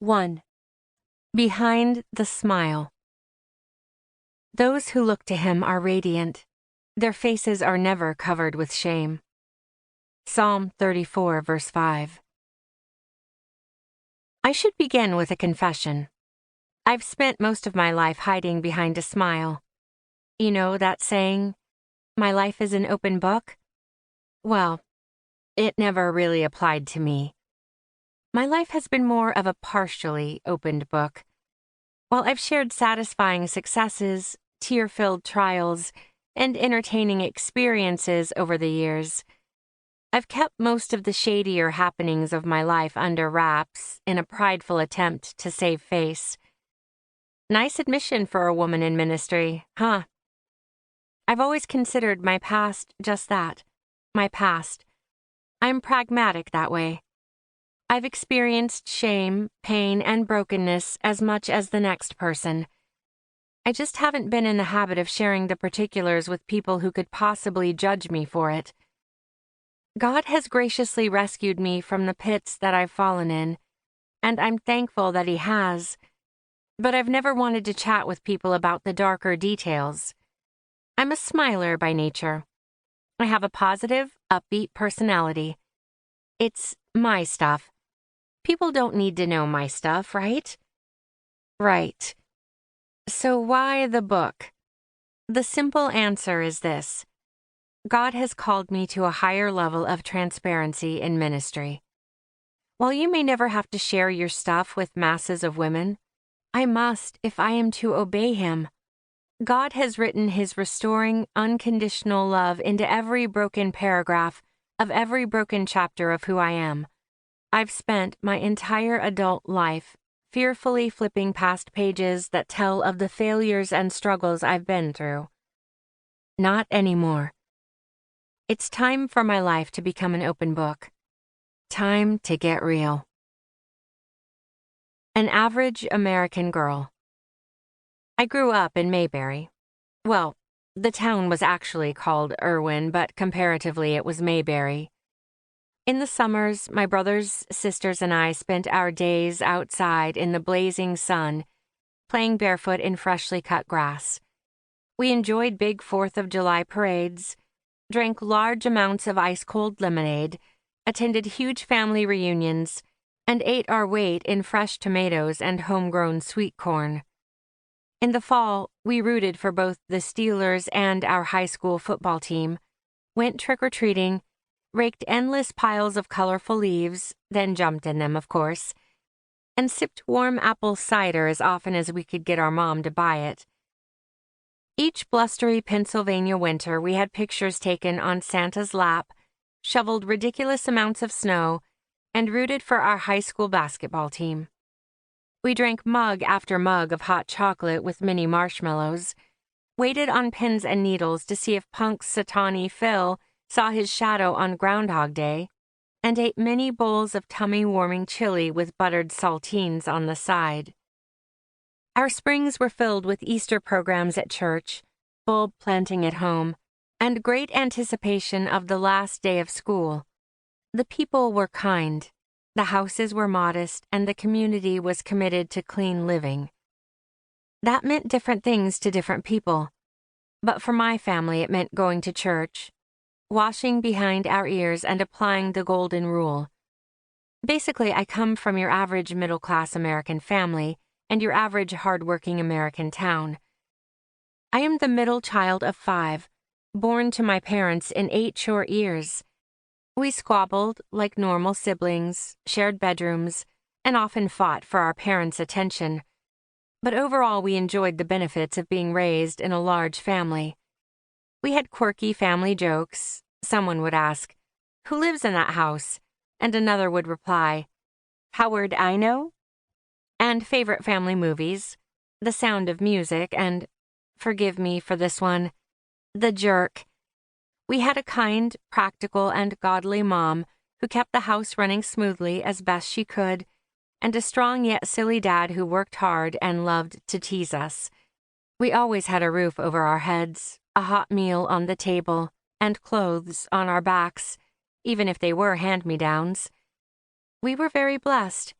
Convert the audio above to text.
1. Behind the smile. Those who look to him are radiant. Their faces are never covered with shame. Psalm 34, verse 5. I should begin with a confession. I've spent most of my life hiding behind a smile. You know that saying, "My life is an open book"? Well, it never really applied to me. My life has been more of a partially opened book. While I've shared satisfying successes, tear-filled trials, and entertaining experiences over the years, I've kept most of the shadier happenings of my life under wraps in a prideful attempt to save face. Nice admission for a woman in ministry, huh? I've always considered my past just that, my past. I'm pragmatic that way. I've experienced shame, pain, and brokenness as much as the next person. I just haven't been in the habit of sharing the particulars with people who could possibly judge me for it. God has graciously rescued me from the pits that I've fallen in, and I'm thankful that He has. But I've never wanted to chat with people about the darker details. I'm a smiler by nature. I have a positive, upbeat personality. It's my stuff. People don't need to know my stuff, right? Right. So why the book? The simple answer is this. God has called me to a higher level of transparency in ministry. While you may never have to share your stuff with masses of women, I must if I am to obey Him. God has written His restoring, unconditional love into every broken paragraph of every broken chapter of who I am. I've spent my entire adult life fearfully flipping past pages that tell of the failures and struggles I've been through. Not anymore. It's time for my life to become an open book. Time to get real. An average American girl. I grew up in Mayberry. Well, the town was actually called Irwin, but comparatively it was Mayberry. In the summers, my brothers, sisters, and I spent our days outside in the blazing sun, playing barefoot in freshly cut grass. We enjoyed big 4th of July parades, drank large amounts of ice-cold lemonade, attended huge family reunions, and ate our weight in fresh tomatoes and homegrown sweet corn. In the fall, we rooted for both the Steelers and our high school football team, went trick-or-treating, raked endless piles of colorful leaves, then jumped in them, of course, and sipped warm apple cider as often as we could get our mom to buy it. Each blustery Pennsylvania winter, we had pictures taken on Santa's lap, shoveled ridiculous amounts of snow, and rooted for our high school basketball team. We drank mug after mug of hot chocolate with mini marshmallows, waited on pins and needles to see if Punk's Satani Phil saw his shadow on Groundhog Day, and ate many bowls of tummy-warming chili with buttered saltines on the side. Our springs were filled with Easter programs at church, bulb planting at home, and great anticipation of the last day of school. The people were kind, the houses were modest, and the community was committed to clean living. That meant different things to different people, but for my family it meant going to church, washing behind our ears and applying the golden rule. Basically, I come from your average middle-class American family and your average hard-working American town. I am the middle child of 5, born to my parents in 8 short years. We squabbled like normal siblings, shared bedrooms, and often fought for our parents' attention. But overall, we enjoyed the benefits of being raised in a large family. We had quirky family jokes. Someone would ask, "Who lives in that house?" And another would reply, "Howard, I know?" And favorite family movies, The Sound of Music, and, forgive me for this one, The Jerk. We had a kind, practical, and godly mom who kept the house running smoothly as best she could, and a strong yet silly dad who worked hard and loved to tease us. We always had a roof over our heads, a hot meal on the table, and clothes on our backs, even if they were hand-me-downs. We were very blessed.